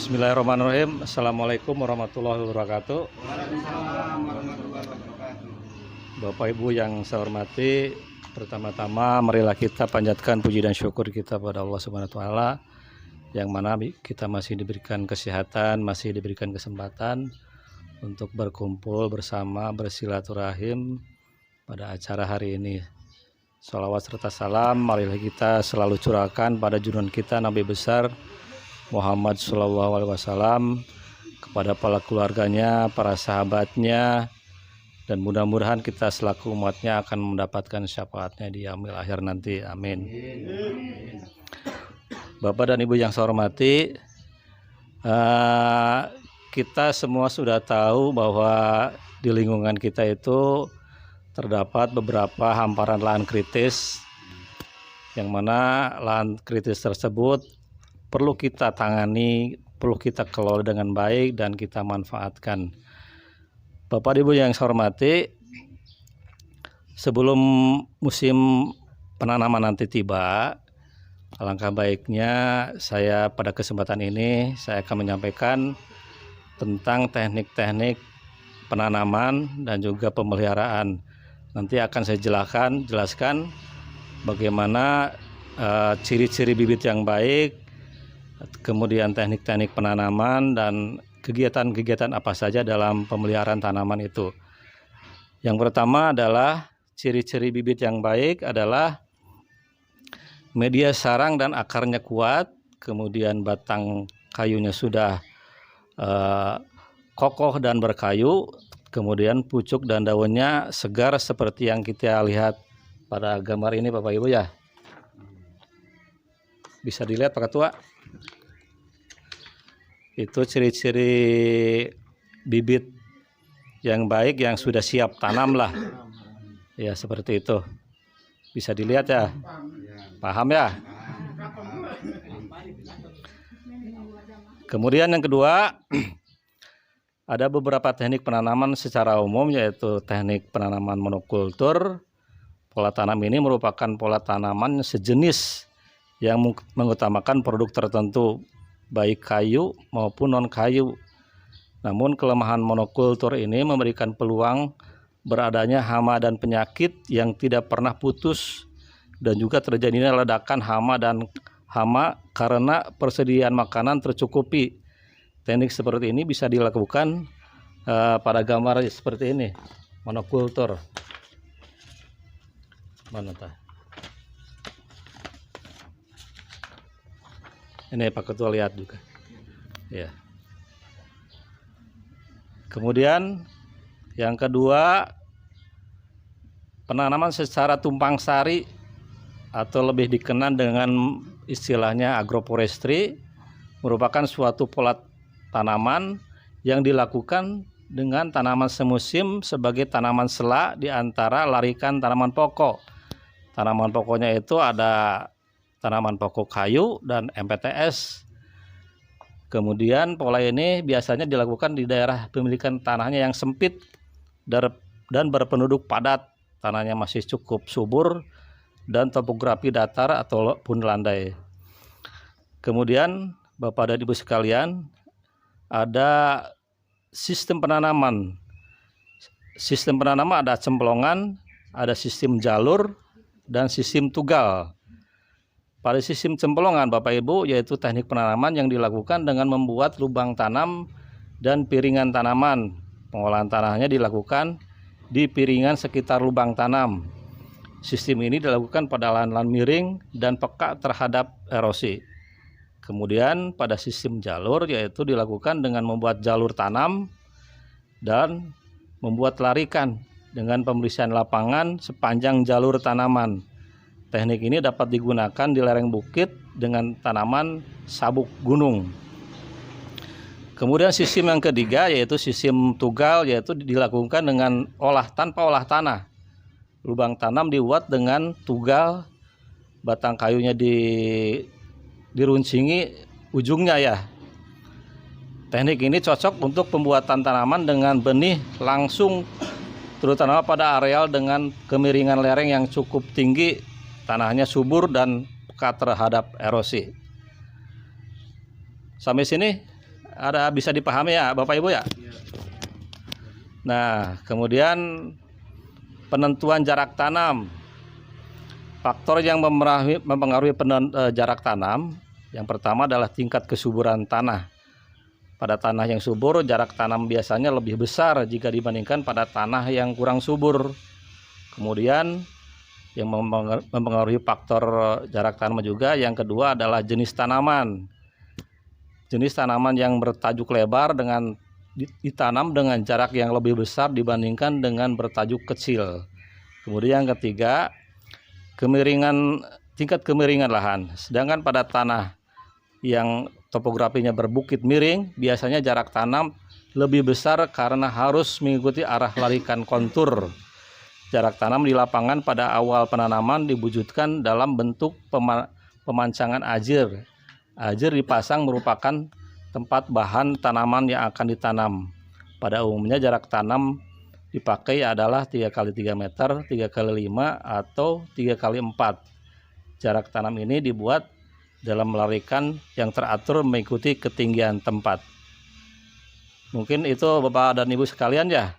Bismillahirrahmanirrahim. Assalamualaikum warahmatullahi wabarakatuh. Bapak Ibu yang saya hormati, pertama-tama marilah kita panjatkan puji dan syukur kita pada Allah Subhanahu wa taala yang mana kita masih diberikan kesehatan, masih diberikan kesempatan untuk berkumpul bersama bersilaturahim pada acara hari ini. Salawat serta salam marilah kita selalu curahkan pada junjungan kita Nabi besar Muhammad SAW, kepada para keluarganya, para sahabatnya, dan mudah-mudahan kita selaku umatnya akan mendapatkan syafaatnya di yaumil akhir nanti. Amin. Bapak dan Ibu yang saya hormati, kita semua sudah tahu bahwa di lingkungan kita itu terdapat beberapa hamparan lahan kritis, yang mana lahan kritis tersebut perlu kita tangani, perlu kita kelola dengan baik dan kita manfaatkan. Bapak Ibu yang saya hormati, sebelum musim penanaman nanti tiba, alangkah baiknya saya pada kesempatan ini saya akan menyampaikan tentang teknik-teknik penanaman dan juga pemeliharaan. Nanti akan saya jelaskan bagaimana ciri-ciri bibit yang baik, kemudian teknik-teknik penanaman dan kegiatan-kegiatan apa saja dalam pemeliharaan tanaman itu. Yang pertama adalah ciri-ciri bibit yang baik adalah media sarang dan akarnya kuat, kemudian batang kayunya sudah kokoh dan berkayu, kemudian pucuk dan daunnya segar seperti yang kita lihat pada gambar ini Bapak Ibu ya. Bisa dilihat Pak Ketua. Itu ciri-ciri bibit yang baik yang sudah siap tanam lah. Ya seperti itu. Bisa dilihat ya. Paham ya? Kemudian yang kedua, ada beberapa teknik penanaman secara umum, yaitu teknik penanaman monokultur. Pola tanam ini merupakan pola tanaman sejenis yang mengutamakan produk tertentu, baik kayu maupun non kayu. Namun kelemahan monokultur ini memberikan peluang beradanya hama dan penyakit yang tidak pernah putus, dan juga terjadinya ledakan hama karena persediaan makanan tercukupi. Teknik seperti ini bisa dilakukan pada gambar seperti ini, monokultur. Mana tah? Ini Pak Ketua lihat juga. Ya. Kemudian yang kedua, penanaman secara tumpang sari atau lebih dikenal dengan istilahnya agroforestry merupakan suatu pola tanaman yang dilakukan dengan tanaman semusim sebagai tanaman sela di antara larikan tanaman pokok. Tanaman pokoknya itu ada tanaman pokok kayu dan MPTS. Kemudian pola ini biasanya dilakukan di daerah pemilikan tanahnya yang sempit dan berpenduduk padat. Tanahnya masih cukup subur dan topografi datar ataupun landai. Kemudian Bapak dan Ibu sekalian, ada sistem penanaman. Sistem penanaman ada cemplongan, ada sistem jalur, dan sistem tugal. Pada sistem cemplongan Bapak Ibu, yaitu teknik penanaman yang dilakukan dengan membuat lubang tanam dan piringan tanaman. Pengolahan tanahnya dilakukan di piringan sekitar lubang tanam. Sistem ini dilakukan pada lahan-lahan miring dan peka terhadap erosi. Kemudian pada sistem jalur, yaitu dilakukan dengan membuat jalur tanam dan membuat larikan dengan pembersihan lapangan sepanjang jalur tanaman. Teknik ini dapat digunakan di lereng bukit dengan tanaman sabuk gunung. Kemudian sistem yang ketiga yaitu sistem tugal, yaitu dilakukan dengan tanpa olah tanah. Lubang tanam dibuat dengan tugal, batang kayunya diruncingi ujungnya ya. Teknik ini cocok untuk pembuatan tanaman dengan benih langsung, terutama pada areal dengan kemiringan lereng yang cukup tinggi, tanahnya subur dan peka terhadap erosi. Sampai sini ada bisa dipahami ya Bapak Ibu ya. Nah, kemudian penentuan jarak tanam. Faktor yang mempengaruhi jarak tanam yang pertama adalah tingkat kesuburan tanah. Pada tanah yang subur, jarak tanam biasanya lebih besar jika dibandingkan pada tanah yang kurang subur. Kemudian yang mempengaruhi faktor jarak tanam juga yang kedua adalah jenis tanaman. Jenis tanaman yang bertajuk lebar dengan ditanam dengan jarak yang lebih besar dibandingkan dengan bertajuk kecil. Kemudian yang ketiga, tingkat kemiringan lahan. Sedangkan pada tanah yang topografinya berbukit miring, biasanya jarak tanam lebih besar karena harus mengikuti arah larikan kontur. Jarak tanam di lapangan pada awal penanaman diwujudkan dalam bentuk pemancangan ajir. Ajir dipasang merupakan tempat bahan tanaman yang akan ditanam. Pada umumnya jarak tanam dipakai adalah 3 x 3 meter, 3 x 5 atau 3 x 4. Jarak tanam ini dibuat dalam melarikan yang teratur mengikuti ketinggian tempat. Mungkin itu Bapak dan Ibu sekalian ya.